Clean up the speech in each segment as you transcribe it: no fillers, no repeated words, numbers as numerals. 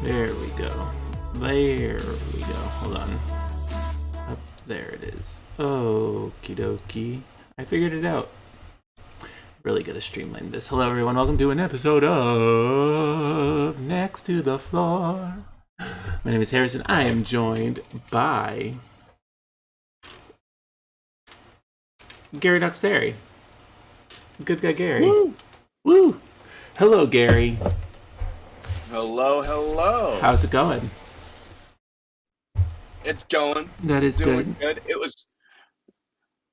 There we go. There we go. Hold on. Up there it is. Okie dokie. I figured it out. Really gonna streamline this. Hello everyone, welcome to an episode of Next to the Floor. My name is Harrison. I am joined by Gary Duxbury. Good guy Gary. Woo! Woo! Hello Gary. Hello, hello. How's it going? It's going. That is Doing good. It was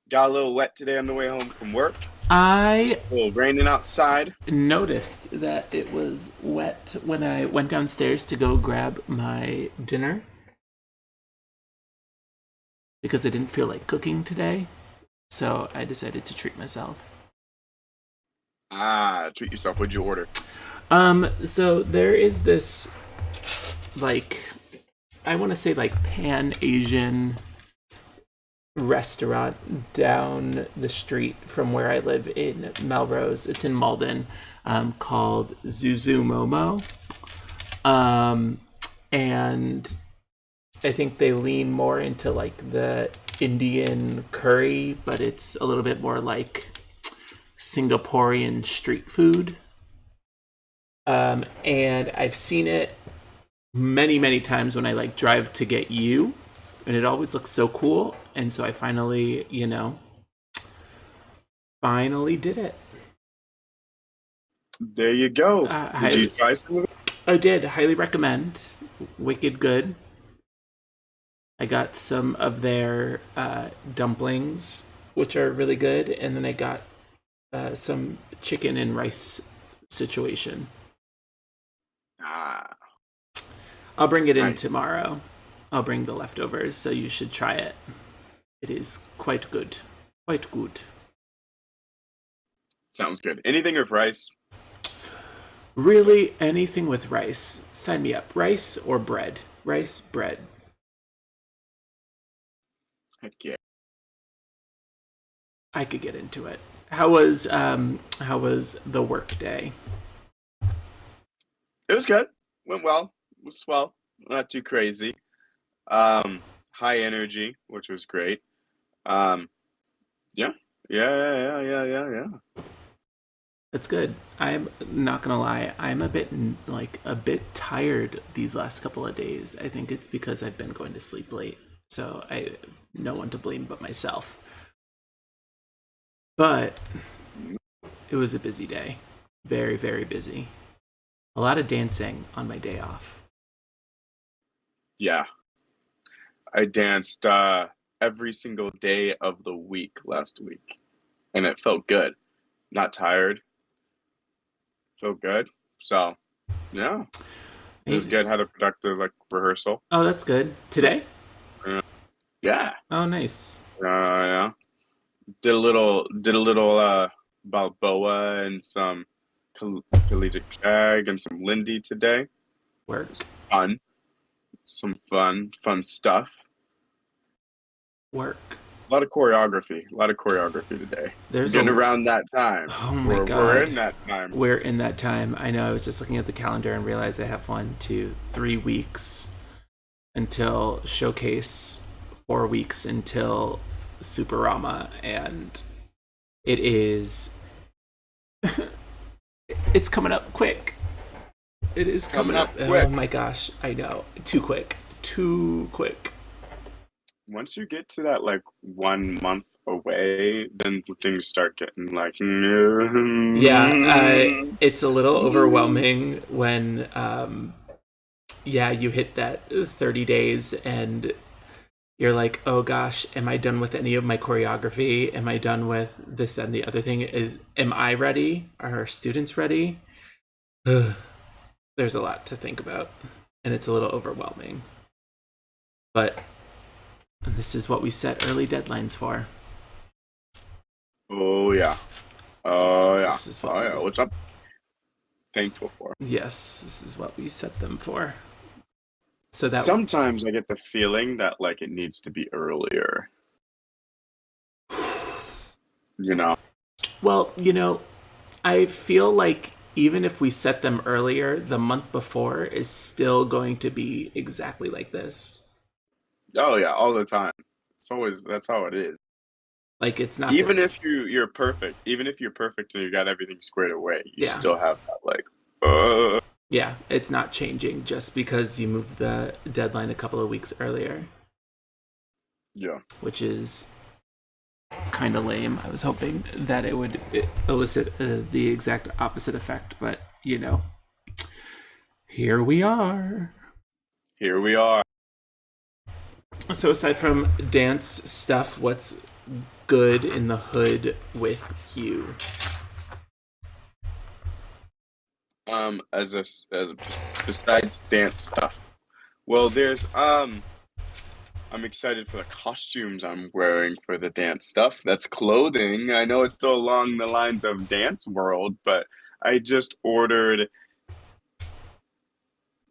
got a little wet today on the way home from work. I A little raining outside. noticed that it was wet when I went downstairs to go grab my dinner because I didn't feel like cooking today. So I decided to treat myself. Treat yourself. What'd you order? So there is this, like, I want to say like Pan-Asian restaurant down the street from where I live in Melrose. It's in Malden, called Zuzu Momo. And I think they lean more into like the Indian curry, but it's a little bit more like Singaporean street food. And I've seen it many times when I like drive to get you, and it always looks so cool. And so I finally, finally did it. There you go. Did you try some of it? I did. Highly recommend. Wicked good. I got some of their dumplings, which are really good, and then I got some chicken and rice situation. I'll bring it in Nice. tomorrow. I'll bring the leftovers, so you should try it. It is quite good. Quite good. Sounds good. Anything with rice? Really, anything with rice. Sign me up. Rice or bread? Rice, bread. Heck yeah. I could get into it. How was the work day? It was good. Went well. It was swell. Not too crazy. High energy, which was great. Yeah. That's good. I'm not gonna lie. I'm a bit tired these last couple of days. I think it's because I've been going to sleep late. So I no one to blame but myself. But it was a busy day. Very, very busy. A lot of dancing on my day off. Yeah. I danced every single day of the week last week, and it felt good. Not tired. Felt good. So, yeah, it was good. Had a productive rehearsal. Oh, that's good. Today? Yeah, Oh, nice. yeah. Did a little Balboa and some Khalid Kag and some Lindy today. Work. Fun, some fun stuff. Work. A lot of choreography today. There's Getting around that time. Oh my We're God. in that time. We're in that time. I know. I was just looking at the calendar and realized I have 3 weeks until Showcase, 4 weeks until Superama, and it is. It's coming up quick. It is coming up quick. Oh my gosh! I know. Too quick. Too quick. Once you get to that 1 month away, then things start getting Yeah, it's a little overwhelming when you hit that 30 days and you're like, oh gosh, am I done with any of my choreography? Am I done with this and the other thing? Am I ready? Are our students ready? There's a lot to think about, and it's a little overwhelming. But this is what we set early deadlines for. Oh yeah. This is what What's up? Thankful for. Yes, this is what we set them for. So that Sometimes I get the feeling that it needs to be earlier. You know. Well, I feel like even if we set them earlier, the month before is still going to be exactly like this. Oh yeah, all the time. It's always that's how it is. Like it's not that. Even if you're perfect, even if you're perfect and you got everything squared away, you Yeah, still have that like, uh, yeah, it's not changing just because you moved the deadline a couple of weeks earlier, yeah. which is kind of lame. I was hoping that it would elicit the exact opposite effect, but here we are. Here we are. So aside from dance stuff, what's good in the hood with you? As besides dance stuff, well, I'm excited for the costumes I'm wearing for the dance stuff. That's clothing. I know it's still along the lines of dance world, but I just ordered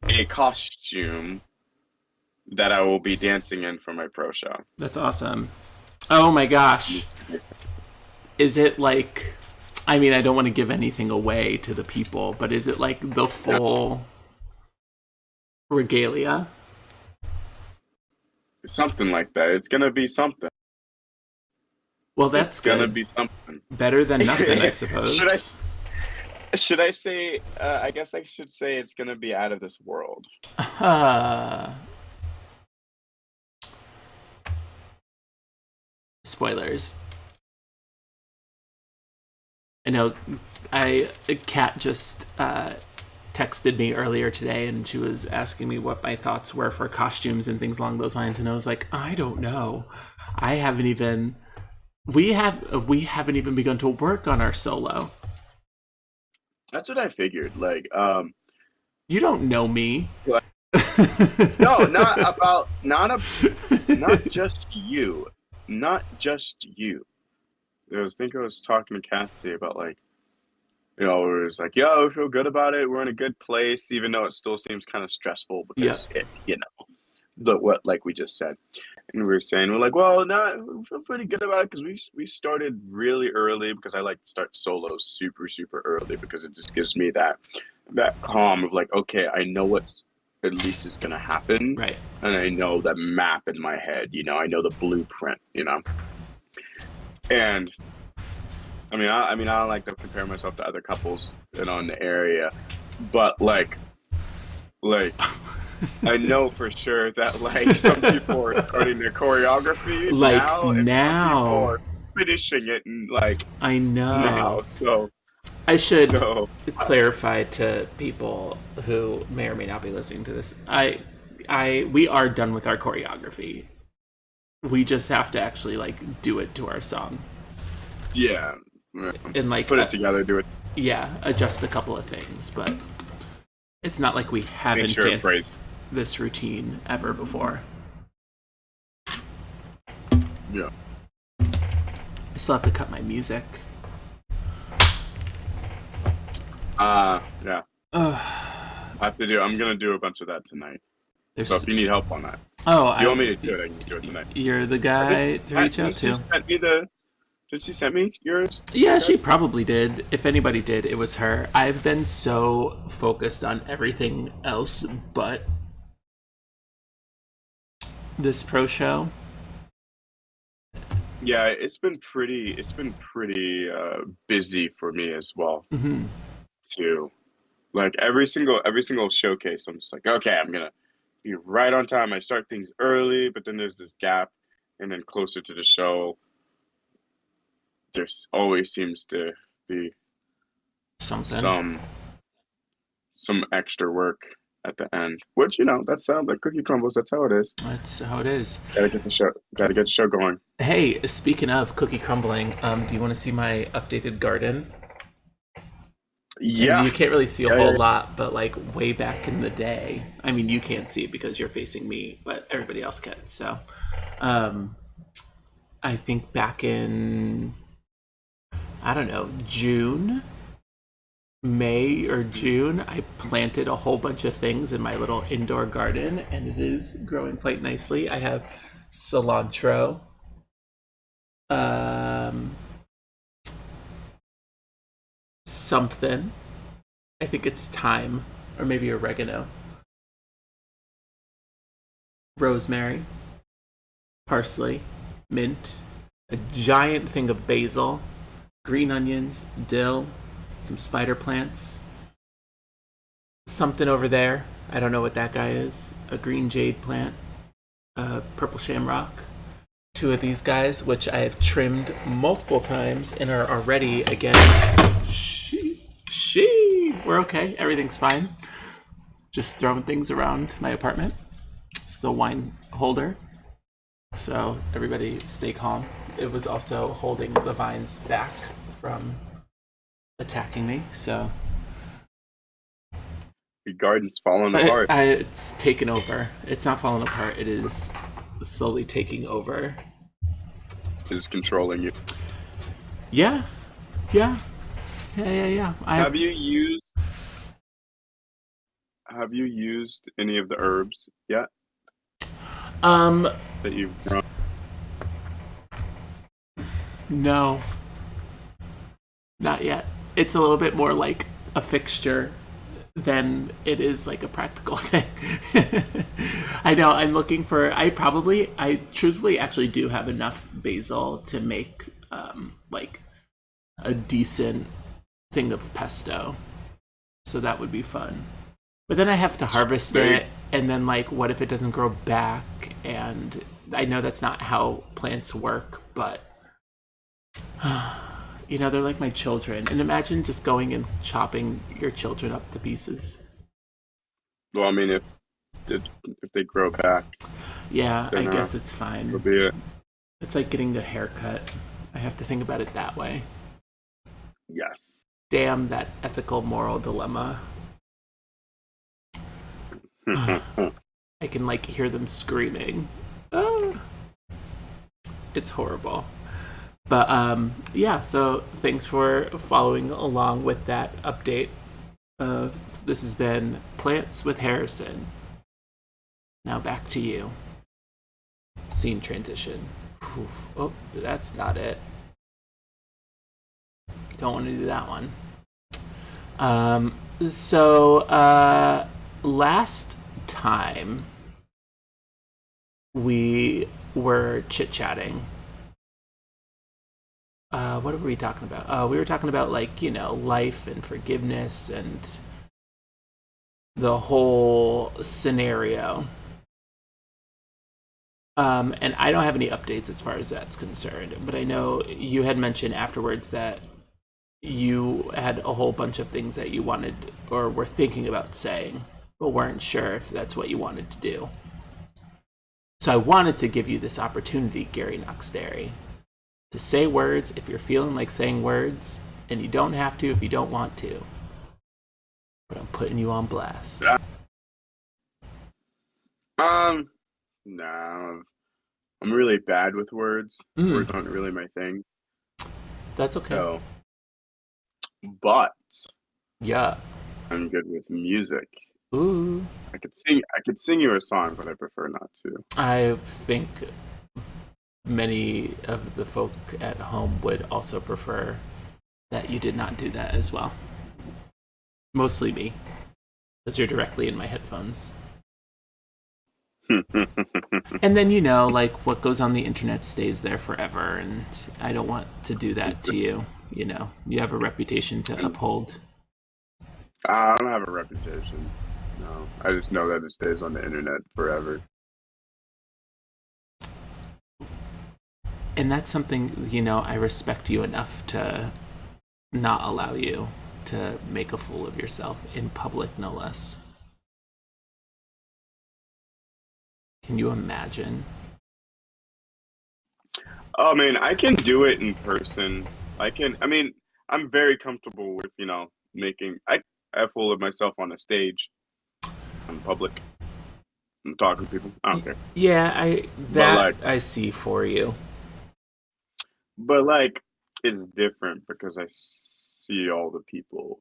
a costume that I will be dancing in for my pro show. That's awesome. Oh my gosh. Is it like, I mean, I don't want to give anything away to the people, but is it like the full regalia? Something like that. It's gonna be something. Well, that's It's gonna good. be something. Better than nothing, I Should I suppose. should I say? I guess I should say it's gonna be out of this world. Spoilers. I know. Kat just texted me earlier today, and she was asking me what my thoughts were for costumes and things along those lines, and I was like, I don't know. I haven't even. We haven't even begun to work on our solo. That's what I figured. Like, You don't know me. like, no, not just you, not just you. I was talking to Cassidy about like, it was like, yo, we feel good about it. We're in a good place, even though it still seems kind of stressful Yeah. because the what like we just said, and we were saying we're like, well, no, we feel pretty good about it because we started really early because I like to start solos super early because it just gives me that calm of like, okay, I know what's at least is gonna happen, Right. and I know that map in my head. I know the blueprint. And I don't like to compare myself to other couples in the area, but like I know for sure that like some people are starting their choreography Like now, and some people now. are finishing it and like I know. now. So I should so clarify to people who may or may not be listening to this. We are done with our choreography. We just have to actually like do it to our song yeah, and like put it together, do it. yeah, adjust a couple of things, but it's not like we Make haven't sure it phrase. danced this routine ever before. Yeah. I still have to cut my music. Yeah. Ugh, I'm gonna do a bunch of that tonight. So there's if you need help on that, oh, if you want me to do it, I can do it tonight. you're the guy to reach out to. Did she send me yours? Yeah, she probably did. If anybody did, it was her. I've been so focused on everything else but this pro show. Yeah, it's been pretty busy for me as well Hmm. too. Like every single showcase, I'm just like, okay, I'm gonna be right on time. I start things early, but then there's this gap, and then closer to the show, there's always seems to be Something. some extra work at the end. Which that sounds like cookie crumbles. That's how it is. That's how it is. Gotta get the show going. Hey, speaking of cookie crumbling, do you want to see my updated garden? And Yeah, you can't really see a yeah, whole yeah. lot, but like way back in the day, I mean, you can't see it because you're facing me, but everybody else can. So, um, I think back in, I don't know, May or June, I planted a whole bunch of things in my little indoor garden, and it is growing quite nicely. I have cilantro, um, something. I think it's thyme or maybe oregano, rosemary, parsley, mint, a giant thing of basil, green onions, dill, some spider plants, something over there. I don't know what that guy is. A green jade plant, a purple shamrock, two of these guys, which I have trimmed multiple times and are already again. We're okay. Everything's fine. Just throwing things around my apartment. This is a wine holder, so everybody stay calm. It was also holding the vines back from attacking me, so Your garden's falling apart. it's taken over. It's not falling apart. It is slowly taking over. It's controlling you. Yeah, yeah, yeah. Have you used any of the herbs yet Um, that you've grown? no, not yet. It's a little bit more like a fixture than it is like a practical thing. I know I'm looking for. I truthfully actually do have enough basil to make like a decent thing of pesto. So that would be fun. But then I have to harvest it, and then like, what if it doesn't grow back? And I know that's not how plants work, but you know, they're like my children. And imagine just going and chopping your children up to pieces. Well, I mean, if they grow back, Yeah, I then guess it's that'll fine. be it. It's like getting a haircut. I have to think about it that way. Yes. Damn that ethical moral dilemma. I can like hear them screaming. Ah. It's horrible. But yeah, so thanks for following along with that update. This has been Plants with Harrison. Now back to you. Scene transition. Oof. Oh, that's not it. Don't want to do that one. Last time we were chit-chatting. What were we talking about? We were talking about like, you know, life and forgiveness and the whole scenario. And I don't have any updates as far as that's concerned, but I know you had mentioned afterwards that you had a whole bunch of things that you wanted or were thinking about saying, but weren't sure if that's what you wanted to do. So I wanted to give you this opportunity, Gary Noxterry, to say words if you're feeling like saying words, and you don't have to if you don't want to. But I'm putting you on blast. Nah, I'm really bad with words. Words aren't really my thing. That's okay. So, but yeah, I'm good with music. Ooh. I could sing you a song, but I prefer not to. I think many of the folk at home would also prefer that you did not do that as well. Mostly me, because you're directly in my headphones. And then, you know, like what goes on the internet stays there forever, and I don't want to do that to you. You know, you have a reputation to uphold. I don't have a reputation. No, I just know that it stays on the internet forever. And that's something, you know, I respect you enough to not allow you to make a fool of yourself in public, no less. Can you imagine? Oh man, I can do it in person. I mean, I'm very comfortable with, making I fool of myself on a stage, in public. I'm talking to people. I don't care. Yeah, I see for you. But like it's different because I see all the people.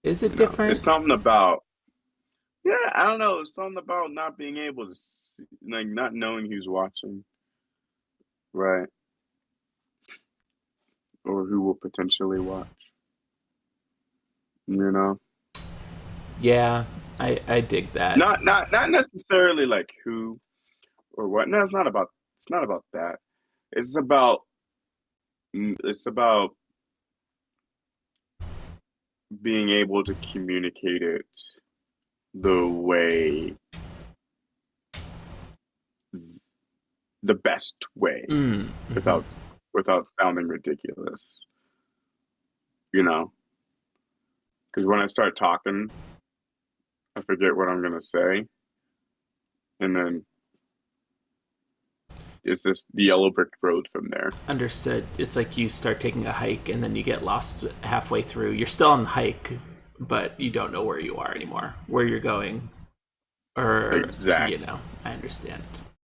Is it different? It's something about I don't know. It's something about not being able to see, like not knowing who's watching, right? Or who will potentially watch. You know, Yeah, I dig that. not necessarily like who or what. No, it's not about that. It's about it's about being able to communicate it the way the best way Mm-hmm. without without sounding ridiculous. You know, because when I start talking, I forget what I'm gonna say, and then it's just the yellow brick road from there. Understood. It's like you start taking a hike and then you get lost halfway through. You're still on the hike, but you don't know where you are anymore, where you're going, or Exactly. I understand.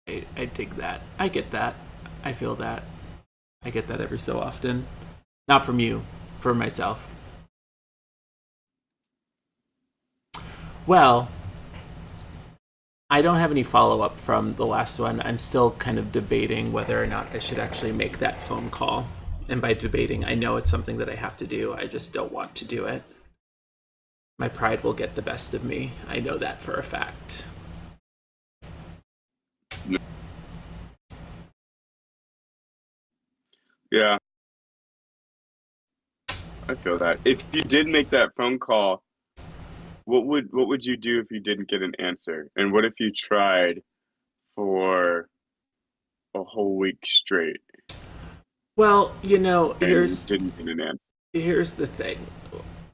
I dig that. I get that. I feel that. I get that every so often. Not from you, for myself. Well, I don't have any follow up from the last one. I'm still kind of debating whether or not I should actually make that phone call. And by debating, I know it's something that I have to do. I just don't want to do it. My pride will get the best of me. I know that for a fact. Yeah, I feel that. If you did make that phone call, what would you do if you didn't get an answer? And what if you tried for a whole week straight Well, and didn't get an answer? here's the thing.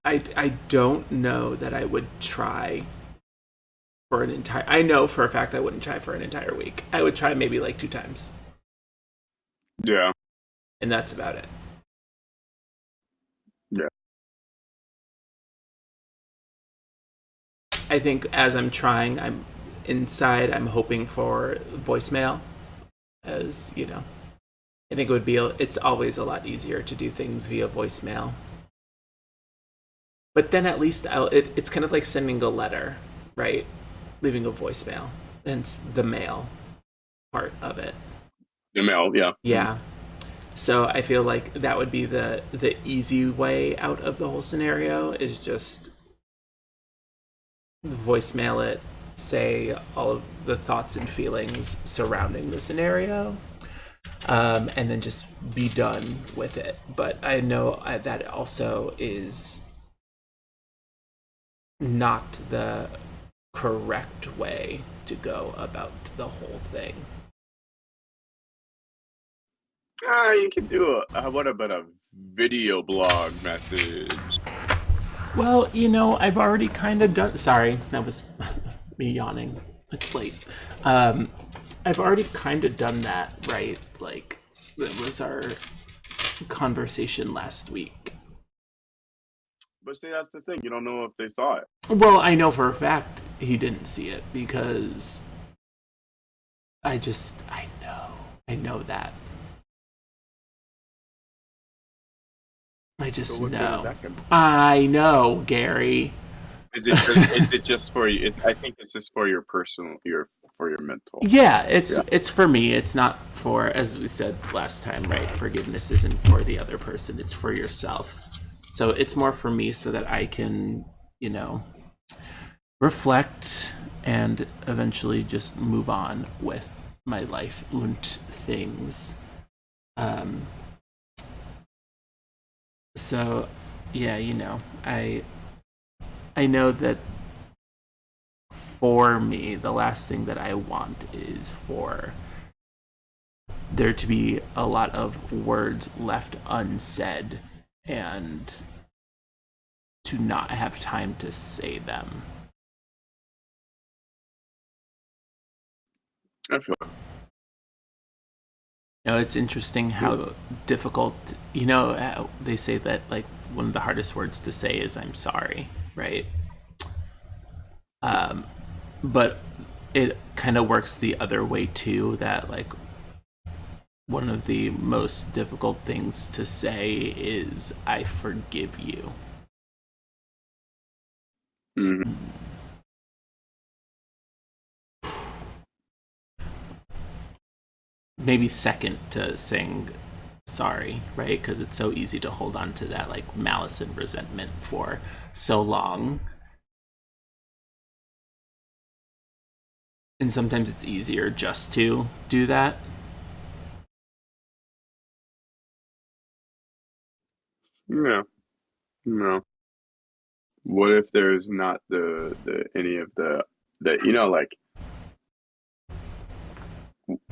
I don't know that I would try for an entire. I know for a fact I wouldn't try for an entire week. I would try maybe like 2 times, Yeah, and that's about it. yeah. I think as I'm trying, I'm inside. I'm hoping for voicemail, as you know. I think it would be. It's always a lot easier to do things via voicemail. But then at least it's kind of like sending a letter, right? Leaving a voicemail. And it's the mail part of it. Email, yeah. Yeah. So I feel like that would be the easy way out of the whole scenario is just voicemail it, say all of the thoughts and feelings surrounding the scenario, and then just be done with it. But I know that also is not the correct way to go about the whole thing. You could do what about a video blog message? Well, I've already kind of done. Sorry, that was me yawning. It's late. Um, I've already kind of done that, right? Like, that was our conversation last week. But see, that's the thing. You don't know if they saw it. Well, I know for a fact he didn't see it because I know that. I So just what good is know. that gonna be? I know, Gary. Is it just for you? I think it's just for your personal, your for your mental. Yeah, it's Yeah. it's for me. It's not for, as we said last time, right? Forgiveness isn't for the other person. It's for yourself. So it's more for me so that I can, reflect and eventually just move on with my life and things. Um, so yeah, I know that for me, the last thing that I want is for there to be a lot of words left unsaid and to not have time to say them. I feel It's interesting how difficult, they say that like one of the hardest words to say is I'm sorry, right? But it kind of works the other way too, that like one of the most difficult things to say is I forgive you. Mhm. Maybe second to saying sorry, right? Because it's so easy to hold on to that like malice and resentment for so long. And sometimes it's easier just to do that. Yeah. No. What if there's not the any of the like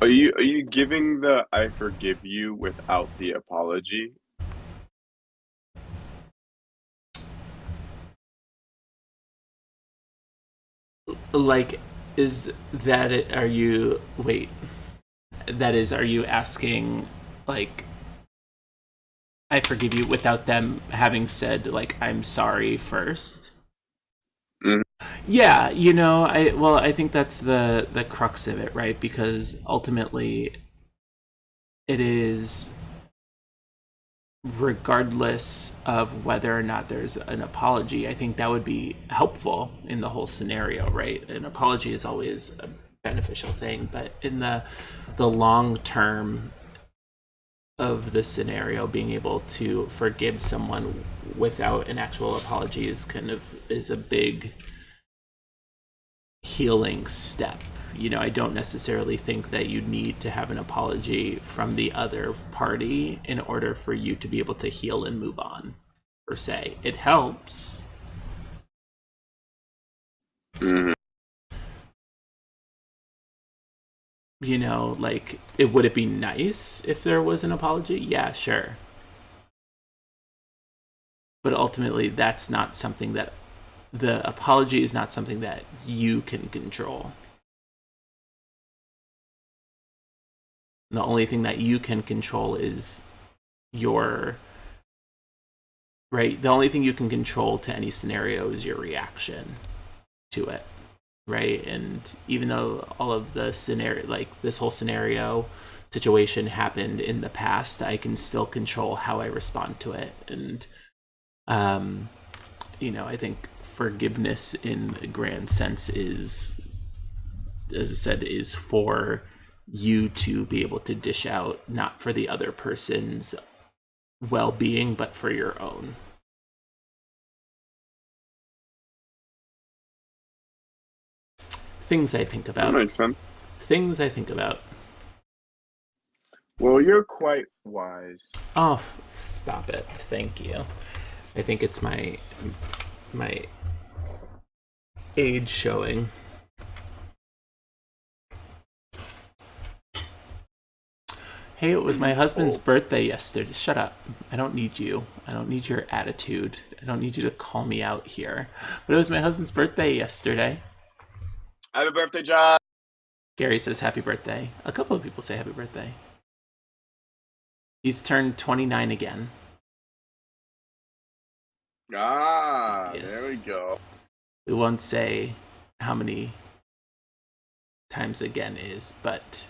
are you giving the I forgive you without the apology? Like, is that it? Are you, wait, that is, are you asking, like, I forgive you without them having said, like, I'm sorry first? Mhm. Yeah, you know, I think that's the crux of it, right? Because ultimately it is, regardless of whether or not there's an apology, I think that would be helpful in the whole scenario, right? An apology is always a beneficial thing, but in the long term of the scenario, being able to forgive someone without an actual apology is a big healing step. You know, I don't necessarily think that you need to have an apology from the other party in order for you to be able to heal and move on, per se. It helps. Mhm. You know, like, would it be nice if there was an apology? Yeah, sure. But ultimately, that's not something that the apology is not something that you can control. The only thing that you can control is your, right? The only thing you can control to any scenario is your reaction to it, right? And even though all of the scenario, like this whole scenario situation happened in the past, I can still control how I respond to it. And um you know, I think forgiveness in a grand sense is, as I said, is for you to be able to dish out, not for the other person's well-being, but for your own. Things I think That about. makes sense. Things I think about. Well, you're quite wise. Oh, stop it. Thank you. I think it's my age showing. Hey, it was my husband's Oh, birthday yesterday. Shut up. I don't need you. I don't need your attitude. I don't need you to call me out here. But it was my husband's birthday yesterday. happy birthday, John. Gary says happy birthday. A couple of people say happy birthday. He's turned 29 again. Ah, there we Yes. go. We won't say how many times again is, but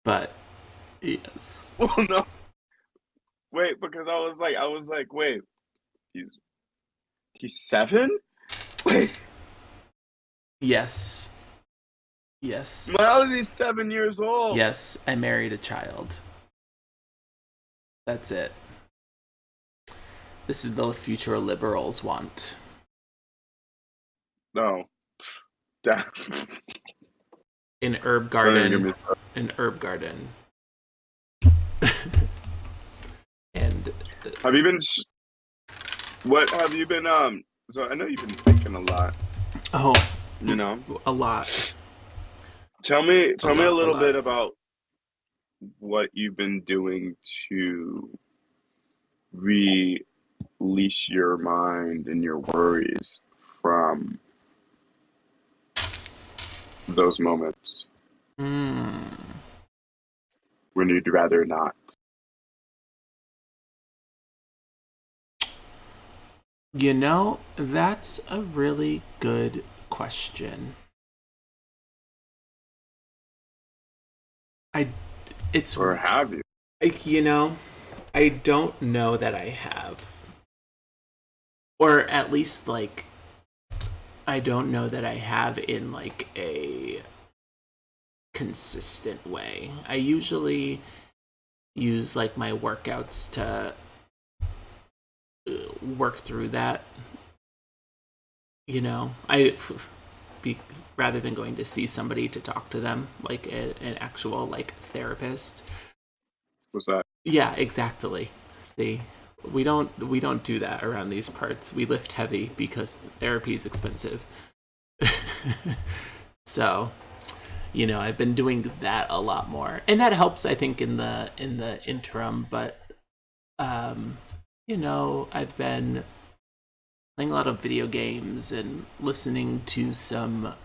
but yes. Well, no, wait, because I was like, wait, he's he's 7? Wait, Yes. Yes. how is he 7 years old? Yes, I married a child. That's it. This is the future liberals want. No, Dad, An herb don't even get garden. me started. An herb garden. And Have you been? What have you been? So I know you've been thinking a lot. oh, You know, a lot. tell me, A tell me a lot, a little lot. bit about what you've been doing to release your mind and your worries from those moments Hmm. when you'd rather not. You know, that's a really good question. I it's Or have you? You know, I don't know that I have, or at least like I don't know that I have in like a consistent way. I usually use like my workouts to work through that. You know, I be rather than going to see somebody to talk to them like an actual like therapist. What's that? Yeah, exactly. See, we don't do that around these parts. We lift heavy because therapy is expensive. So, I've been doing that a lot more. And that helps I think in the interim, but um I've been playing a lot of video games and listening to some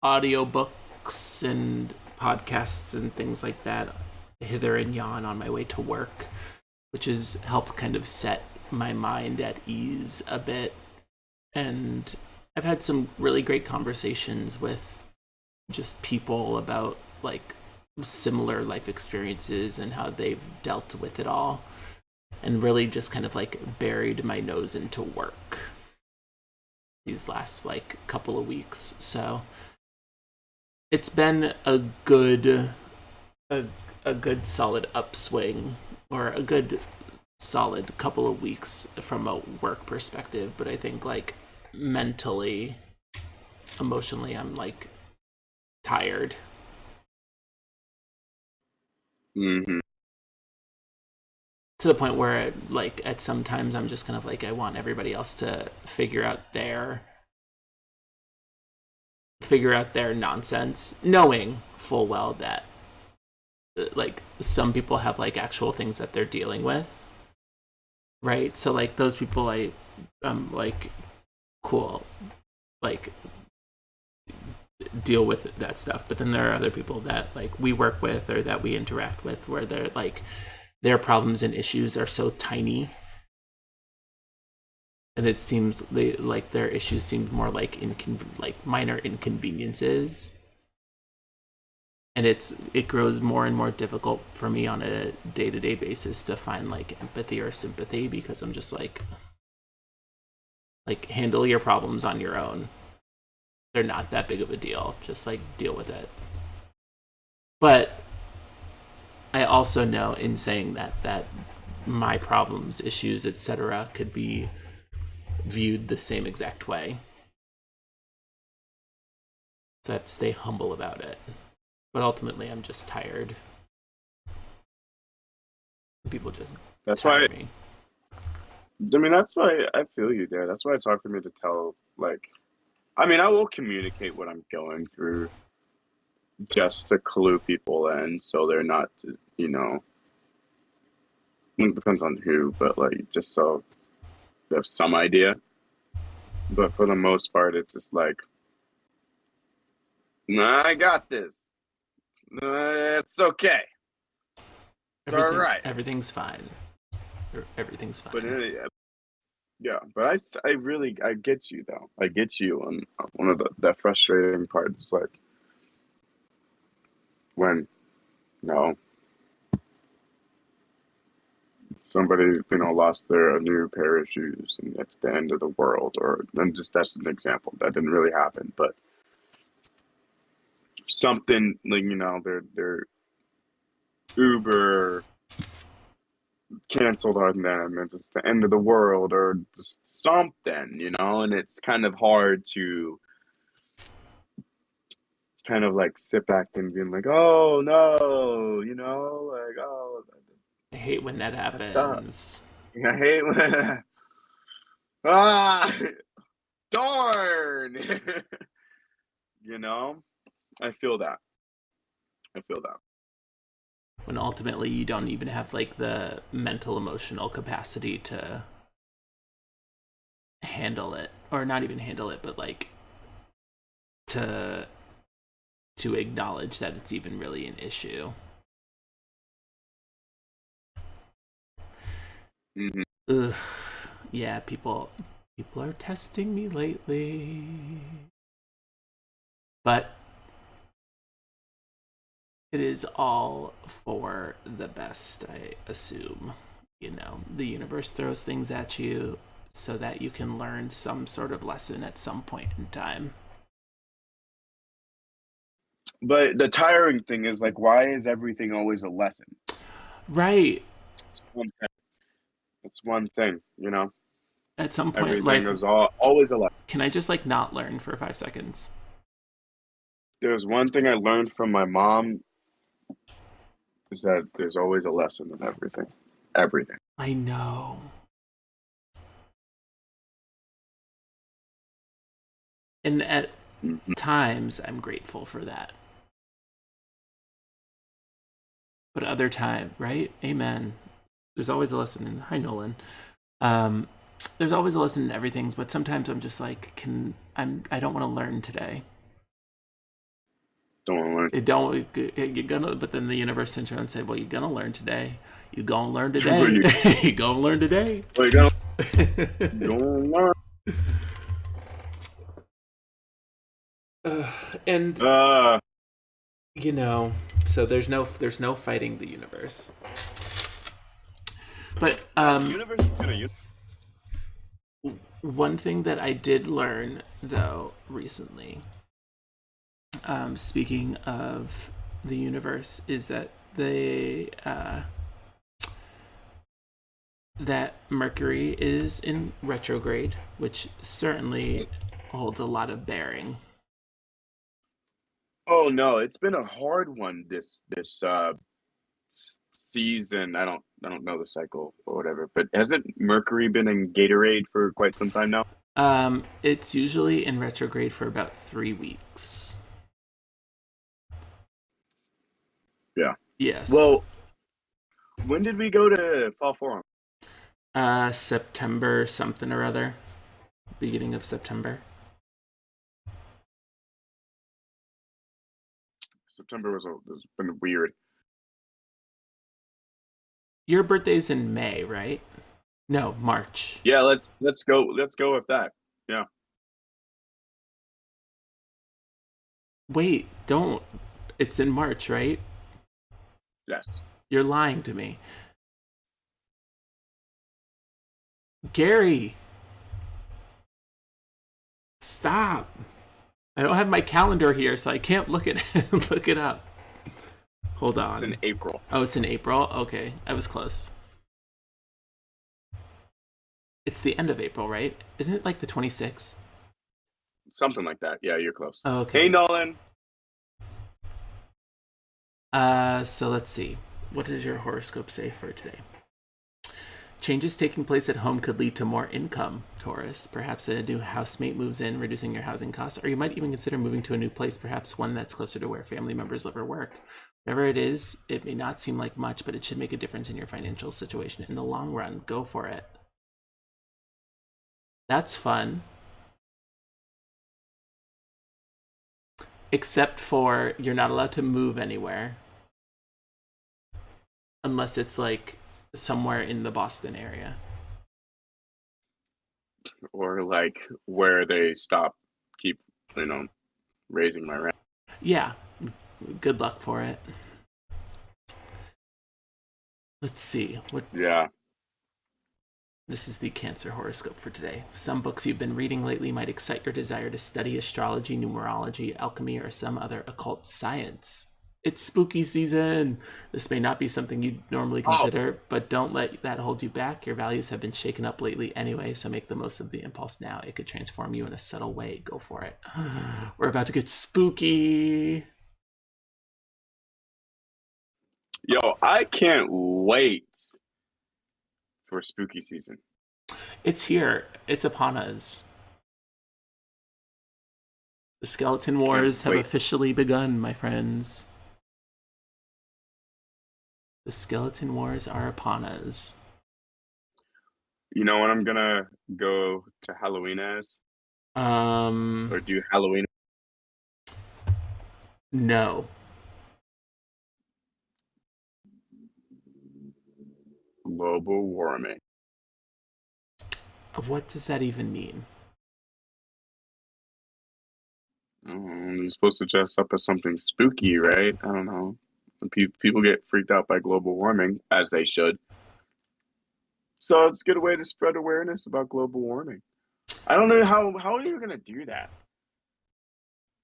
audiobooks and podcasts and things like that hither and yon on my way to work, which has helped kind of set my mind at ease a bit. And I've had some really great conversations with just people about like similar life experiences and how they've dealt with it all, and really just kind of like buried my nose into work these last like couple of weeks. So it's been a, a good solid upswing, or a good solid couple of weeks from a work perspective, but I think like mentally, emotionally, I'm like tired. Hmm. To the point where like at sometimes I'm just kind of like I want everybody else to figure out their nonsense, knowing full well that like some people have like actual things that they're dealing with, right? So like those people, I'm like, cool, like deal with that stuff. But then there are other people that like we work with or that we interact with where they're like their problems and issues are so tiny, and it seems like their issues seem more like like minor inconveniences, and it grows more and more difficult for me on a day-to-day basis to find like empathy or sympathy, because I'm just like handle your problems on your own. They're not that big of a deal. Just like deal with it. But I also know in saying that my problems, issues, etc., could be viewed the same exact way. So I have to stay humble about it. But ultimately, I'm just tired. People just That's tire why. me. I mean, that's why I feel you there. That's why it's hard for me to tell. Like, I mean, I will communicate what I'm going through just to clue people in, so they're not, you know, it depends on who, but like, just so they have some idea. But for the most part, it's just like, nah, I got this. It's okay. It's all right. Everything's fine. Everything's But fine. yeah, but I really, I get you though. I get you. And one of the frustrating parts is like when, you know, somebody, lost a new pair of shoes and it's the end of the world, or then just that's an example. That didn't really happen, but something like, they're Uber canceled on them and it's the end of the world or just something, and it's kind of hard to kind of like sit back and being like, oh no, like, oh, I hate when that that sucks. happens. I hate when ah darn. you know, I feel that. I feel that. When ultimately you don't even have like the mental emotional capacity to handle it, or not even handle it, but like to acknowledge that it's even really an issue. Hmm. Ugh. Yeah, people are testing me lately. But It is all for the best, I assume. You know, the universe throws things at you so that you can learn some sort of lesson at some point in time. But the tiring thing is like, why is everything always a lesson? Right. It's one thing. It's one thing, you know. At some point, Everything like, is always a lesson. can I just like not learn for 5 seconds? There's one thing I learned from my mom is that there's always a lesson in everything. Everything. I know. And at Hmm. times, I'm grateful for that. But other time, right? Amen. There's always a lesson in. Hi, Nolan. Um, there's always a lesson in everything, but sometimes I'm just like, I don't want to learn today. Don't learn. It don't you're gonna, but then the universe turns around and say, well, you're gonna learn today. You gonna learn But today. You gonna learn today. you're gonna learn. And Uh, you know, so there's no fighting the universe. But universe is gonna. one thing that I did learn though recently, speaking of the universe, is that that Mercury is in retrograde, which certainly holds a lot of bearing. Oh no, it's been a hard one this season. I don't know the cycle or whatever, but hasn't Mercury been in Gatorade for quite some time now? It's usually in retrograde for about 3 weeks. Yeah. Yes. Well, when did we go to Fall Forum? September something or other. Beginning of September. September was been weird. Your birthday's in May, right? No, March. Yeah, let's go with that. Yeah. Wait, don't. It's in March, right? Yes. You're lying to me. Gary, stop. I don't have my calendar here, so I can't look at look it up. Hold It's in on. April. Oh, it's in April? Okay, I was close. It's the end of April, right? Isn't it like the 26th? Something like that. Yeah, you're close. Oh, Hey okay. Nolan. So let's see. What does your horoscope say for today? Changes taking place at home could lead to more income, Taurus. Perhaps a new housemate moves in, reducing your housing costs, or you might even consider moving to a new place, perhaps one that's closer to where family members live or work. Whatever it is, it may not seem like much, but it should make a difference in your financial situation in the long run. Go for it. That's fun. Except for you're not allowed to move anywhere unless it's like somewhere in the Boston area. Or like where they stop keep, you know, raising my rent. Yeah, good luck for it. Let's see. What Yeah. This is the Cancer horoscope for today. Some books you've been reading lately might excite your desire to study astrology, numerology, alchemy, or some other occult science. It's spooky season. This may not be something you'd normally Oh, consider, but don't let that hold you back. Your values have been shaken up lately anyway, so make the most of the impulse now. It could transform you in a subtle way. Go for it. We're about to get spooky. yo, I can't wait for spooky season. It's here. It's upon us. The Skeleton Can't Wars have wait. officially begun, my friends. The Skeleton Wars are upon us. You know what I'm gonna go to Halloween as? Um, Or do Halloween no. global warming. What does that even mean? You're supposed to dress up as something spooky, right? I don't know. And people get freaked out by global warming, as they should. So it's a good way to spread awareness about global warming. I don't know how are you gonna do that? How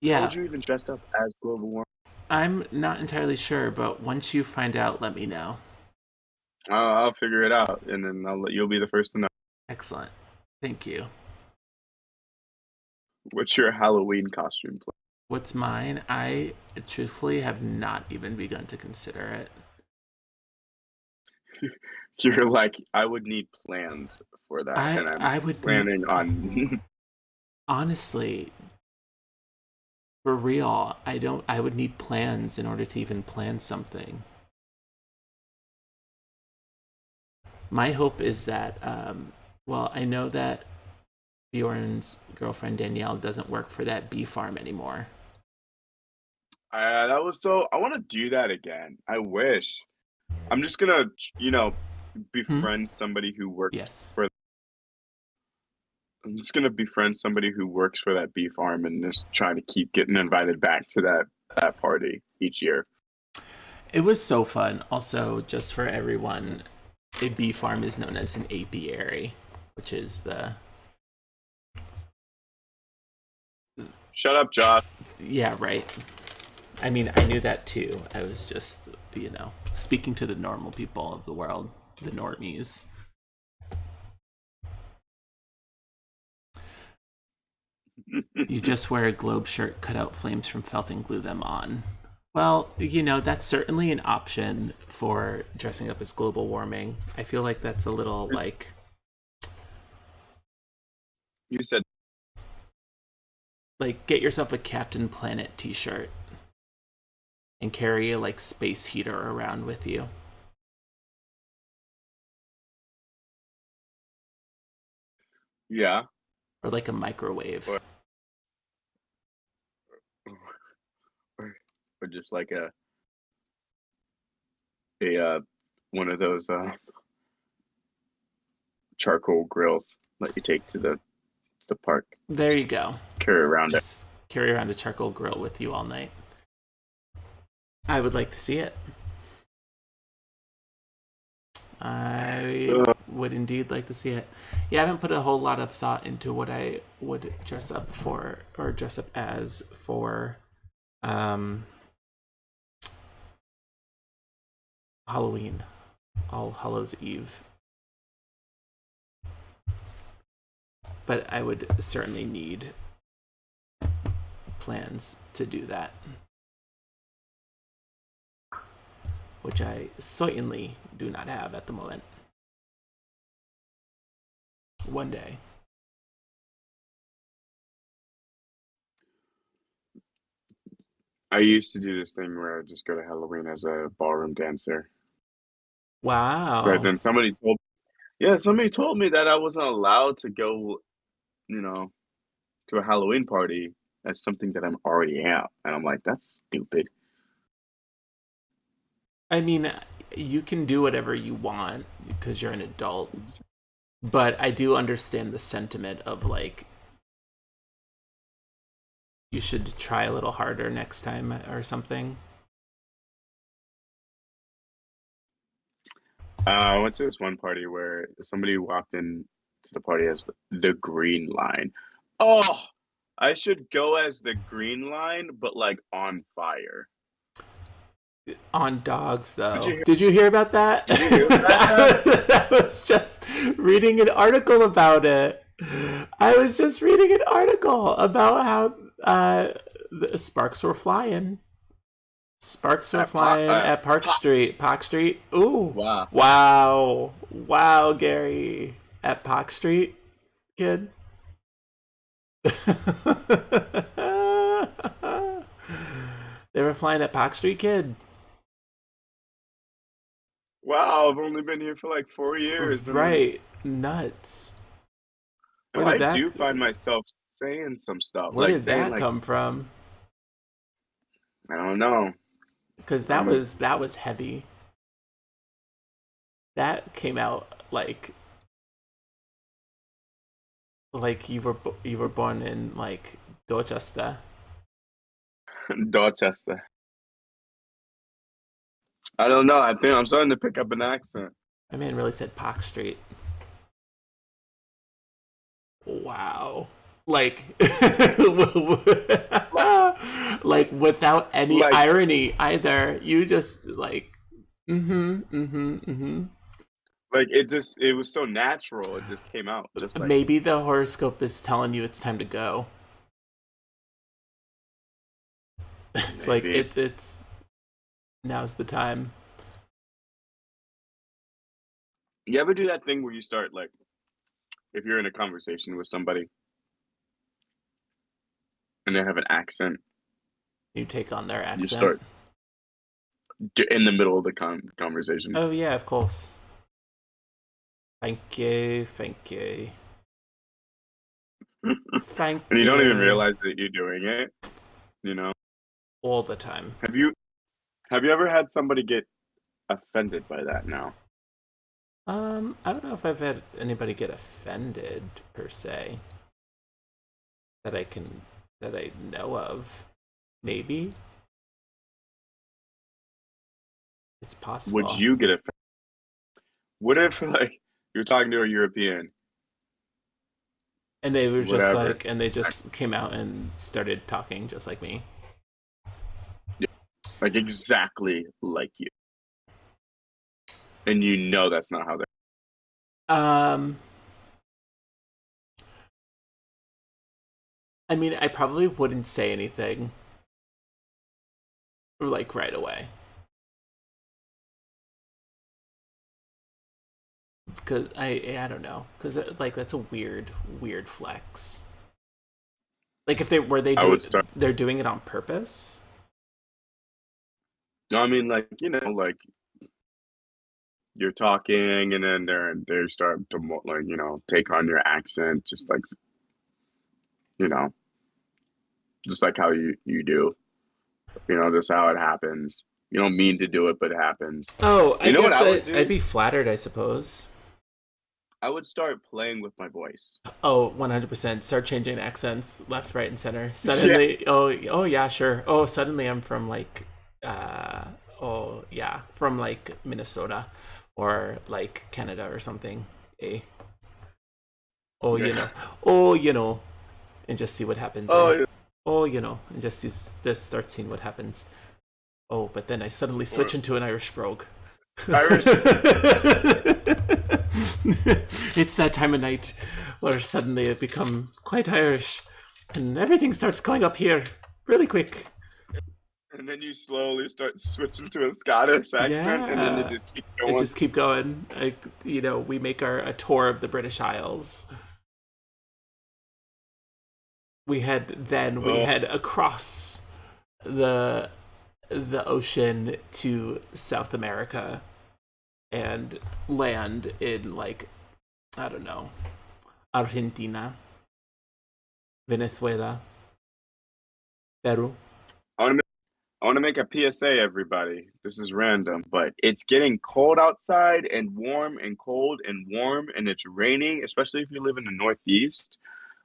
Yeah, would you even dress up as global warming? I'm not entirely sure, but once you find out, let me know. I'll figure it out, and then you'll be the first to know. Excellent. Thank you. What's your Halloween costume plan? What's mine? I truthfully have not even begun to consider it. You're like, I would need plans for that, I and I'm I would planning on. honestly, for real, I would need plans in order to even plan something. My hope is that well, I know that Bjorn's girlfriend Danielle doesn't work for that bee farm anymore. That was so. I want to do that again. I wish. I'm just gonna, you know, Hmm? befriend somebody who works Yes. for. I'm just gonna befriend somebody who works for that bee farm and just try to keep getting invited back to that party each year. It was so fun. Also, just for everyone, a bee farm is known as an apiary, which is the Shut up, Josh. yeah, right. I mean, I knew that too. I was just, speaking to the normal people of the world, the normies. You just wear a globe shirt, cut out flames from felt, and glue them on. Well, that's certainly an option for dressing up as global warming. I feel like that's a little like You said, get yourself a Captain Planet t-shirt and carry a space heater around with you. yeah, Or like a microwave. or, or, or just like a one of those charcoal grills that you take to the park. There you go. Carry around it. Just carry around a charcoal grill with you all night. I would like to see it. I would indeed like to see it. Yeah, I haven't put a whole lot of thought into what I would dress up for or dress up as for Halloween, All Hallows Eve. But I would certainly need plans to do that, which I certainly do not have at the moment. One day. I used to do this thing where I just go to Halloween as a ballroom dancer. But Wow. then somebody told me that I wasn't allowed to go, you know, to a Halloween party as something that I'm already at. And I'm like, that's stupid. I mean, you can do whatever you want because you're an adult, but I do understand the sentiment of you should try a little harder next time or something. I went to this one party where somebody walked in to the party as the Green Line. Oh, I should go as the Green Line, but like on fire. On dogs, Did you though. hear? Did you hear about that? Did you hear about that? I was just reading an article about it. I was just reading an article about how the sparks were flying. Sparks were flying at Park Street. Park Street. Ooh. Wow. Wow. Wow, Gary. At Park Street, kid. They were flying at Park Street, kid. Wow, I've only been here for like 4 years, Right. Nuts. Where I did that do find myself saying some stuff, where like did saying that like, come from? I don't know. Because Um, that was heavy. That came out you were born in Dorchester. Dorchester. I don't know. I think I'm starting to pick up an accent. My man really said Park Street. Wow. Like, Like, like without any like, irony either. You just like, mm-hmm, mm-hmm, mm-hmm. like it was so natural. It just came out just like Maybe the horoscope is telling you it's time to go. It's like maybe. it's now's the time. You ever do that thing where you start like, if you're in a conversation with somebody and they have an accent, You take on their you accent. start in the middle of the conversation, Oh yeah, of course. Thank you, thank you, and thank you don't even you. realize that you're doing it. You know? All the time. Have you ever had somebody get offended by that now? I don't know if I've had anybody get offended per se that I know of. Maybe it's Would possible. you get offended? What if like you're talking to a European, And they were just whatever, like, and they just came out and started talking just like me. like exactly like you, and you know that's not how they. Um, I mean, I probably wouldn't say anything like right away because I don't know because like that's a weird flex. Like if they were they I do would start. they're doing it on purpose. No, I mean, like like you're talking, and then they start to like take on your accent, just like you know, just like how you do. That's how it happens. You don't mean to do it, but it happens. Oh, I You know what guess I would I'd do? be flattered, I suppose. I would start playing with my voice. Oh, 100%. Start changing accents left, right, and center. Yeah. Suddenly, oh yeah, sure. Oh, suddenly I'm from like, uh, oh yeah, from like Minnesota or like Canada or something. Eh? Oh, Yeah. oh, and just see what happens. Oh, Eh? yeah. Oh, and just start seeing what happens. Oh, but then I suddenly switch Or into an Irish brogue. Irish. It's that time of night where suddenly I become quite Irish and everything starts going up here really quick. And then you slowly start switching to a Scottish accent, and then you Yeah. just keep And going. just keep going. Like, we make a tour of the British Isles. We Oh, head across the ocean to South America and land in like I don't know, Argentina, Venezuela, Peru. I want to I want to make a PSA, everybody. This is random, but it's getting cold outside and warm and cold and warm, and it's raining, especially if you live in the Northeast.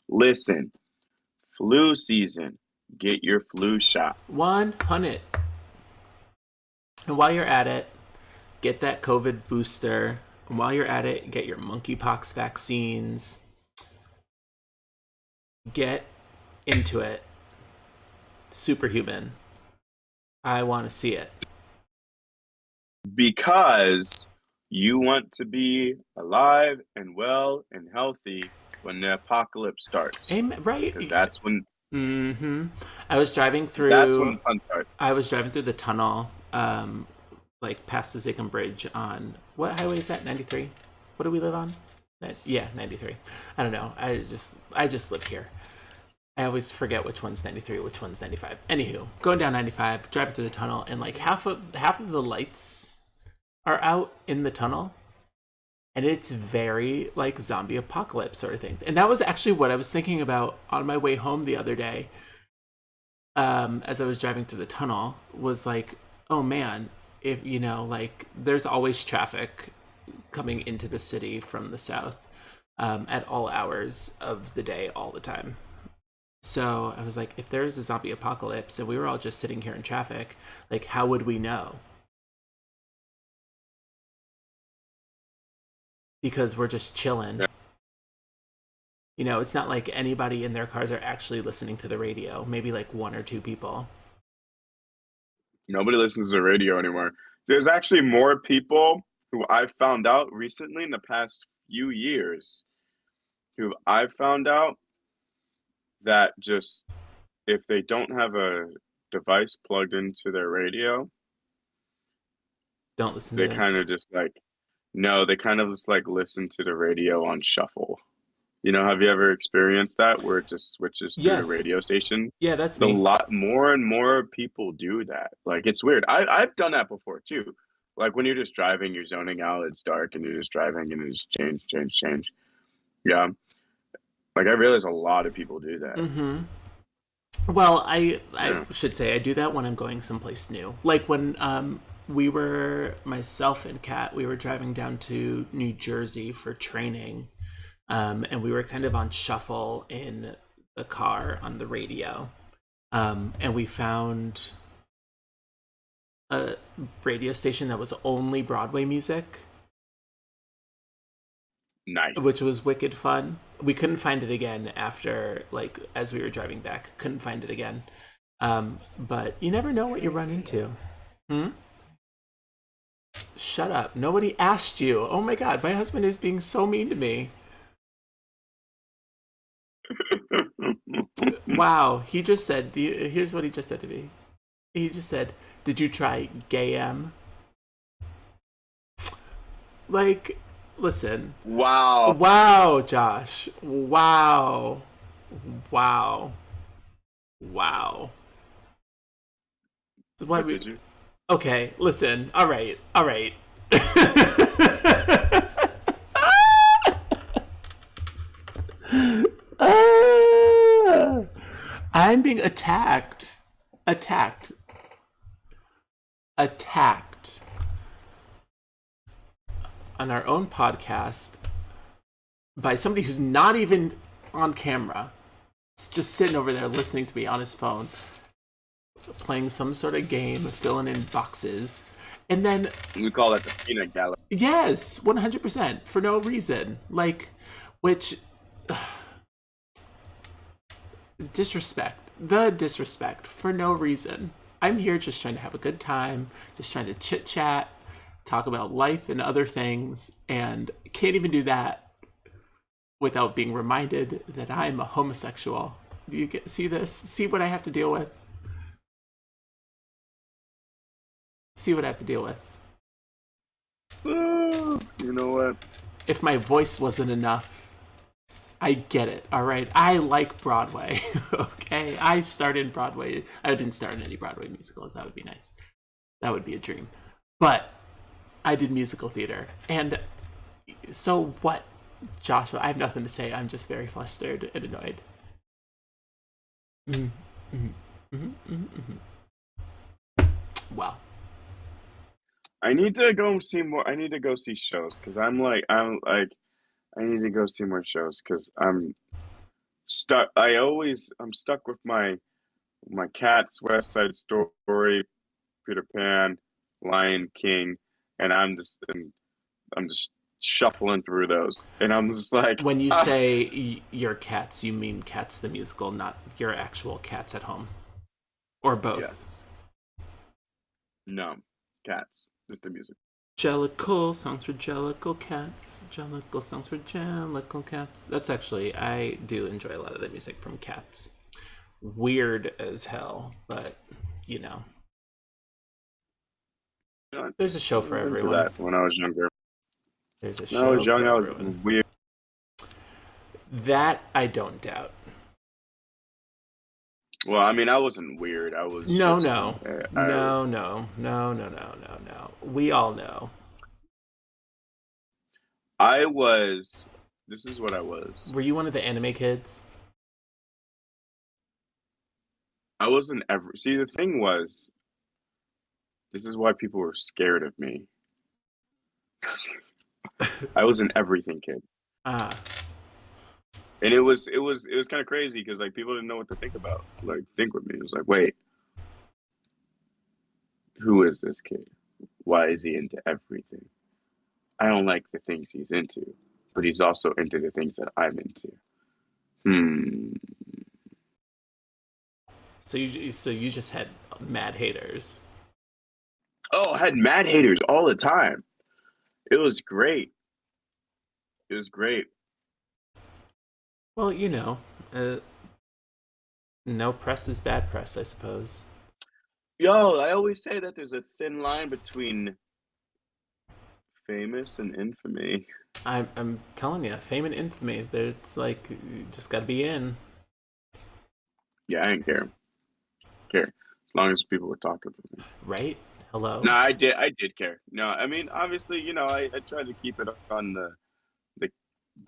Listen, flu season. Get your flu shot. 100. And while you're at it, get that COVID booster. And while you're at it, get your monkeypox vaccines. Get into it. Superhuman. I want to see it. Because you want to be alive and well and healthy when the apocalypse starts. Amen, right? Because that's when Mm-hmm. I was driving because that's when through. the fun starts. I was driving through the tunnel, like past the Ziggum Bridge on what highway is that? 93. What do we live on? Yeah, 93. I don't know. I just live here. I always forget which one's 93, which one's 95. Anywho, going down 95, driving through the tunnel, and like half of the lights are out in the tunnel, and it's very like zombie apocalypse sort of things. And that was actually what I was thinking about on my way home the other day. As I was driving through the tunnel, was like, oh man, if like there's always traffic coming into the city from the south at all hours of the day, all the time. So I was like, if there was a zombie apocalypse and we were all just sitting here in traffic, like how would we know? because we're just chilling. Yeah. You know, it's not like anybody in their cars are actually listening to the radio. Maybe like one or two people. Nobody listens to the radio anymore. There's actually more people who I've found out recently in the past few years who I've found out that just if they don't have a device plugged into their radio, Don't listen they to it. kind of just like, no, they kind of just like listen to the radio on shuffle. You know, have you ever experienced that where it just switches through the Yes. radio station? Yeah, that's A me. lot more and more people do that. Like it's weird. I've done that before too. Like when you're just driving, you're zoning out, it's dark, and you're just driving, and it's change. Yeah, like I realize a lot of people do that. Mm-hmm. Well, I Yeah, should say I do that when I'm going someplace new. Like when we were myself and Kat, we were driving down to New Jersey for training, and we were kind of on shuffle in the car on the radio, and we found a radio station that was only Broadway music, nice. which was wicked fun. We couldn't find it again after, like, as we were driving back. Couldn't find it again. But you never know what you run into. Hmm? Shut up. Nobody asked you. Oh my god, my husband is being so mean to me. Wow, he just said, here's what he just said to me. He just said, did you try gay M? Like, listen. Wow. Wow, Josh. Wow. Wow. Wow. So why What we did you? Okay, listen. All right. All right. Ah, I'm being attacked. Attacked. Attacked on our own podcast by somebody who's not even on camera. It's just sitting over there listening to me on his phone, playing some sort of game, filling in boxes. And then, We call that the peanut gallery. yes, 100% for no reason. Like, which. Disrespect. The disrespect for no reason. I'm here just trying to have a good time, just trying to chit chat, talk about life and other things, and can't even do that without being reminded that I'm a homosexual. Do you see this? See what I have to deal with? See what I have to deal with. You know what? If my voice wasn't enough, I get it, all right? I like Broadway, okay? I started Broadway. I didn't start in any Broadway musicals. That would be nice. That would be a dream. But I did musical theater. And so what, Joshua? I have nothing to say. I'm just very flustered and annoyed. Mm-hmm. Mm-hmm. Well, I need to go see more. I need to go see shows because I need to go see more shows because I'm stuck. I'm stuck with my Cats, West Side Story, Peter Pan, Lion King, and I'm just shuffling through those, and I'm just like, when you say your cats, you mean Cats the musical, not your actual cats at home, or both. yes, no, Cats, just the music. Jellicle songs for Jellicle cats. Jellicle songs for Jellicle cats. That's actually, I do enjoy a lot of the music from Cats. Weird as hell, but you know, there's a show I for was into everyone. that when I was younger. There's a When I show was young, for I was everyone. weird. That I don't doubt. Well, I mean, I wasn't weird. I was No, just, no, no. We all know. I was. This is what I was. Were you one of the anime kids? I wasn't ever. See, the thing was, this is why people were scared of me. I was an everything kid, Ah, and it was kind of crazy because like people didn't know what to think about. Like think with me. It was like, wait, who is this kid? Why is he into everything? I don't like the things he's into, but he's also into the things that I'm into. Hmm. So you just had mad haters. Oh, I had mad haters all the time. It was great. It was great. Well, uh, no press is bad press, I suppose. Yo, I always say that there's a thin line between famous and infamy. I'm telling you, fame and infamy. There's like you just gotta be in, Yeah, I didn't care. As long as people were talking to me. right? No, Hello. I did care. No, I mean, obviously, I tried to keep it on the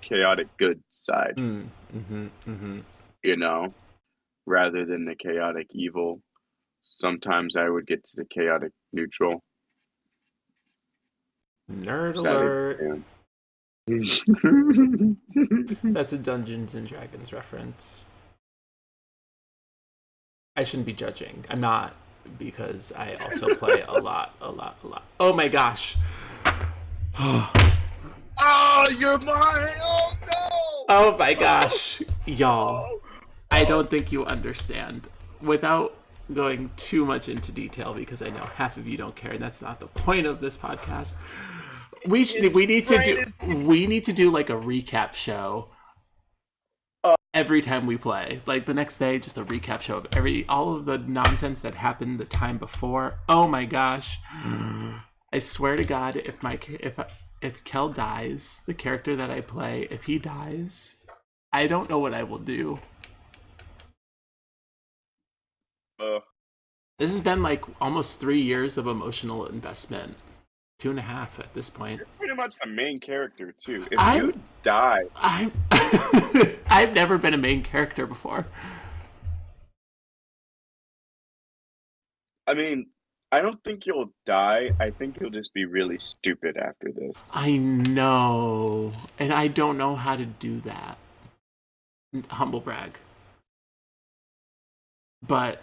chaotic good side, Mm, mm-hmm, mm-hmm. you know, rather than the chaotic evil. Sometimes I would get to the chaotic neutral. Nerd Saturday. alert. Yeah. That's a Dungeons and Dragons reference. I shouldn't be judging. I'm not because I also play a lot, a lot, a lot. Oh my gosh. Oh, you're mine! Oh no! Oh my gosh. Y'all, Oh, I oh. don't think you understand. Without going too much into detail, because I know half of you don't care, and that's not the point of this podcast. His We need to brain do is. like a recap show Oh, every time we play. Like the next day, just a recap show of all of the nonsense that happened the time before. Oh my gosh! I swear to God, if Kel dies, the character that I play, if he dies, I don't know what I will do. uh, This has been like almost 3 years of emotional investment. 2.5 at this point. you're pretty much the main character too. If I'm you die, I'm I've never been a main character before. I mean, I don't think you'll die. I think you'll just be really stupid after this. I know, and I don't know how to do that. Humble brag. But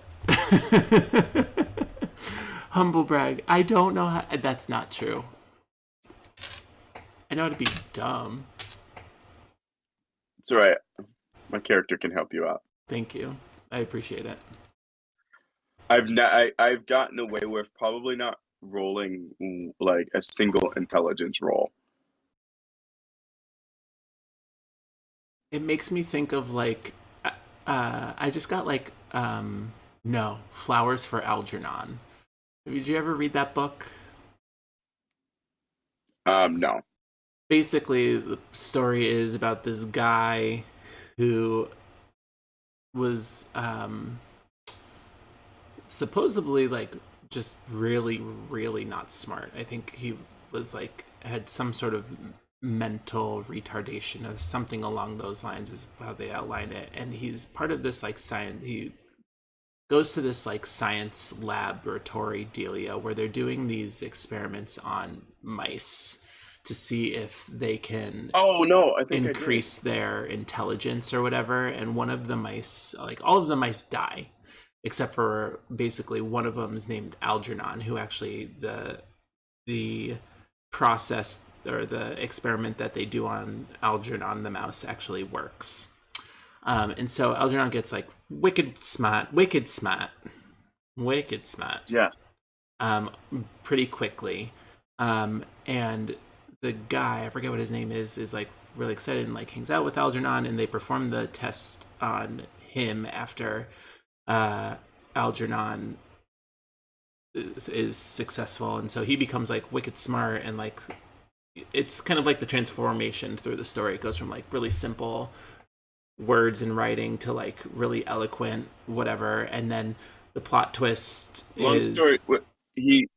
humble brag. I don't know how. That's not true. I know how to be dumb. It's all right. My character can help you out. Thank you. I appreciate it. I've gotten away with probably not rolling like a single intelligence roll. It makes me think of like, I just got like, no, Flowers for Algernon. Did you ever read that book? No. Basically, the story is about this guy who was supposedly like just really, really not smart. I think he was like had some sort of mental retardation or something along those lines is how they outline it. And he's part of this like science. He goes to this like science laboratory dealia where they're doing these experiments on mice to see if they can Oh no, I think I did. increase their intelligence or whatever. And one of the mice, like all of the mice die except for basically one of them is named Algernon, who actually the process or the experiment that they do on Algernon the mouse actually works. And so Algernon gets like wicked smart, Yes. um, pretty quickly. And the guy, I forget what his name is like really excited and like hangs out with Algernon, and they perform the test on him after Algernon is successful, and so he becomes like wicked smart, and like it's kind of like the transformation through the story. It goes from like really simple words and writing to like really eloquent whatever, and then the plot twist Long story. is He.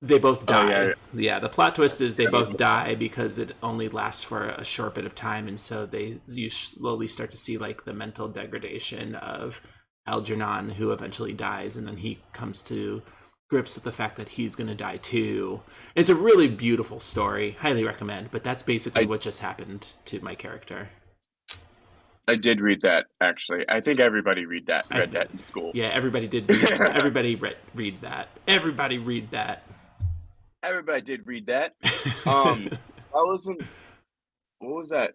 they both Oh die. yeah. Yeah, the plot twist is they Yeah. both die because it only lasts for a short bit of time, and so you slowly start to see like the mental degradation of Algernon, who eventually dies, and then he comes to grips with the fact that he's going to die too. It's a really beautiful story. Highly recommend. But that's basically I what just happened to my character. I did read that actually. I think everybody read I- that in school. Yeah, everybody did. Everybody read that. Everybody read that. Everybody did read that. That was in what was that?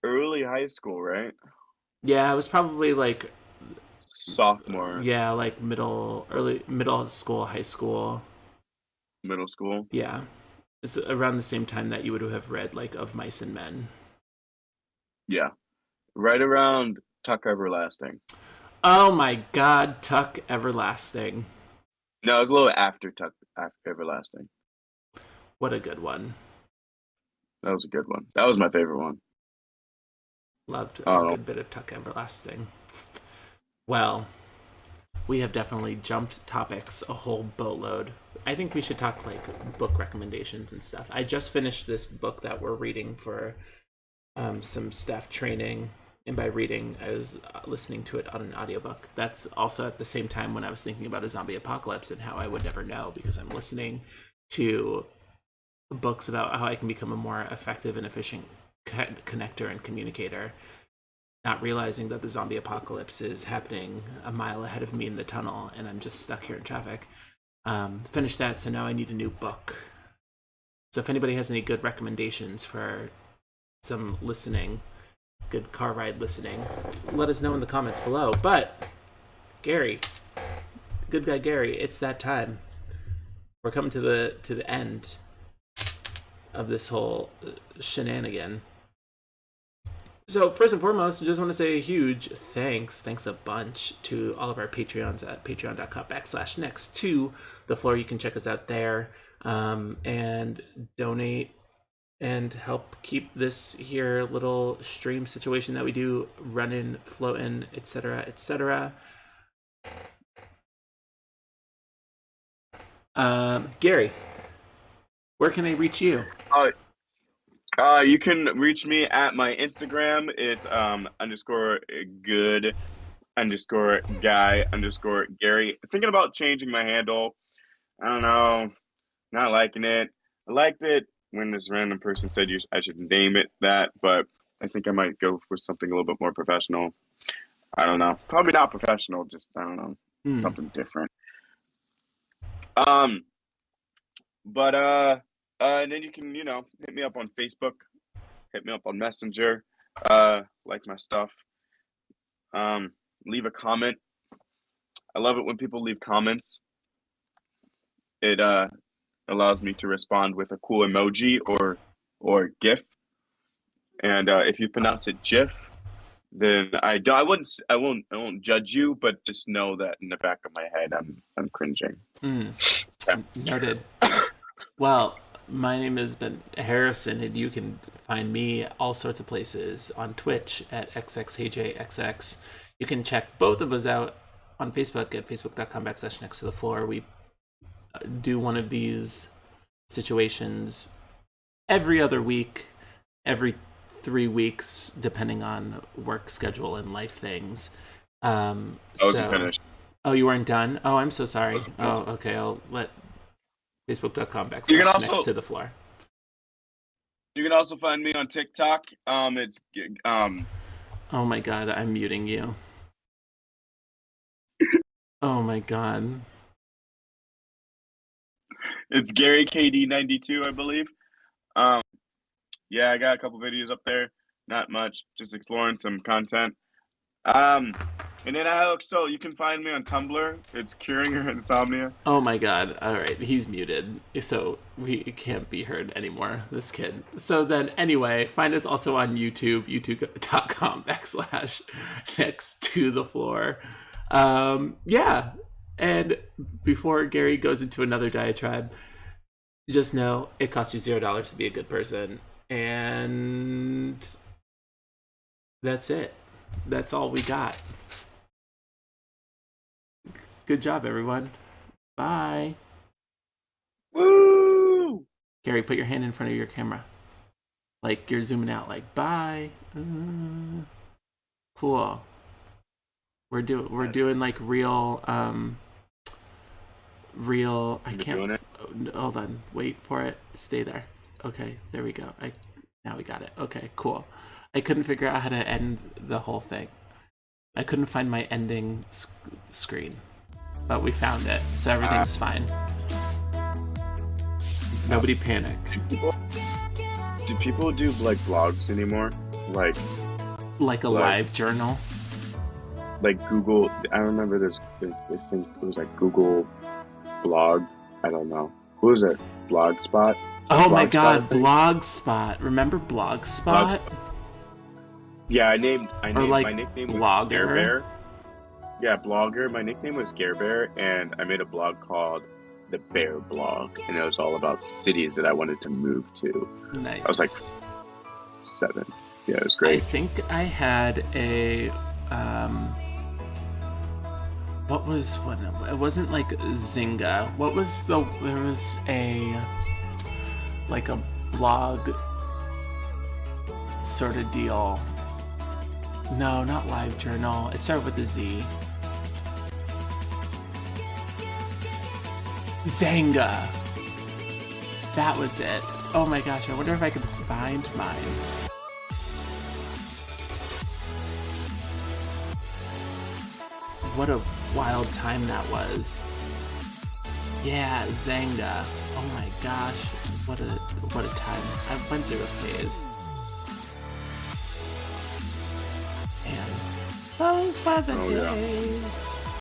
Early high school, right? Yeah, it was probably like Sophomore, yeah, like early middle school, high school. middle school. Yeah, it's around the same time that you would have read like Of Mice and Men. Yeah, right around Tuck Everlasting. Oh my God, Tuck Everlasting. No, it was a little after Tuck after Everlasting. What a good one. That was a good one. That was my favorite one. Loved I a don't know. good bit of Tuck Everlasting. Well, we have definitely jumped topics a whole boatload. I think we should talk like book recommendations and stuff. I just finished this book that we're reading for some staff training, and by reading, I was listening to it on an audiobook. That's also at the same time when I was thinking about a zombie apocalypse and how I would never know because I'm listening to books about how I can become a more effective and efficient connector and communicator, not realizing that the zombie apocalypse is happening a mile ahead of me in the tunnel and I'm just stuck here in traffic. Finished that, so now I need a new book. So if anybody has any good recommendations for some listening, good car ride listening, let us know in the comments below. But Gary, good guy Gary, it's that time. We're coming to the end of this whole shenanigan. So first and foremost, I just want to say a huge thanks a bunch to all of our Patreons at patreon.com/next to the floor. You can check us out there and donate and help keep this here little stream situation that we do running, floating, etc., etc. Gary, where can they reach you? You can reach me at my Instagram. It's _good_guy_Gary. Thinking about changing my handle. I don't know. Not liking it. I liked it when this random person said I should name it that, but I think I might go for something a little bit more professional. I don't know. Probably not professional, just I don't know. Something different. And then you can, hit me up on Facebook, hit me up on Messenger, like my stuff. Leave a comment. I love it when people leave comments. It allows me to respond with a cool emoji or GIF. And if you pronounce it GIF, then I won't judge you, but just know that in the back of my head I'm cringing. Yeah. Noted. Well, my name has been Harrison, and you can find me all sorts of places on Twitch at xxhjxx. You can check both of us out on Facebook at facebook.com/next to the floor. We do one of these situations every other week, every 3 weeks, depending on work schedule and life things. I wasn't finished. Oh, you weren't done? Oh, I'm so sorry. Oh, okay. I'll let facebook.com/next to the floor. You can also find me on TikTok. It's Oh my God, I'm muting you. Oh my God. It's Gary KD92, I believe. Yeah, I got a couple videos up there. Not much, just exploring some content. And then so you can find me on Tumblr. It's Curing Your Insomnia. Oh my God. All right, he's muted, so we can't be heard anymore, this kid. So then anyway, find us also on YouTube, youtube.com/next to the floor. Yeah. And before Gary goes into another diatribe, just know it costs you $0 to be a good person. And that's it. That's all we got. Good job, everyone. Bye. Woo! Gary, put your hand in front of your camera. Like you're zooming out, like bye. Cool. We're doing like real I can't hold on, wait for it. Stay there. Okay, there we go. Now we got it. Okay, cool. I couldn't figure out how to end the whole thing. I couldn't find my ending screen, but we found it, so everything's fine. Nobody panic. Do people do like blogs anymore? Like Like a live journal. like Google. I remember this thing. It was like Google blog. I don't know. What was it? Blogspot. Oh my god, thing? Blogspot. Remember Blogspot? Yeah, I named like my nickname was Blogger. Gare Bear. Yeah, Blogger. My nickname was Gare Bear, and I made a blog called The Bear Blog, and it was all about cities that I wanted to move to. Nice. I was like 7. Yeah, it was I great. think I had a what it wasn't like Zynga. There was a like a blog sort of deal. No, not live journal. It started with a Z. Zanga. That was it. Oh my gosh, I wonder if I could find mine. What a wild time that was. Yeah, Zanga. Oh my gosh, what a time. I went through a phase. And those were the days.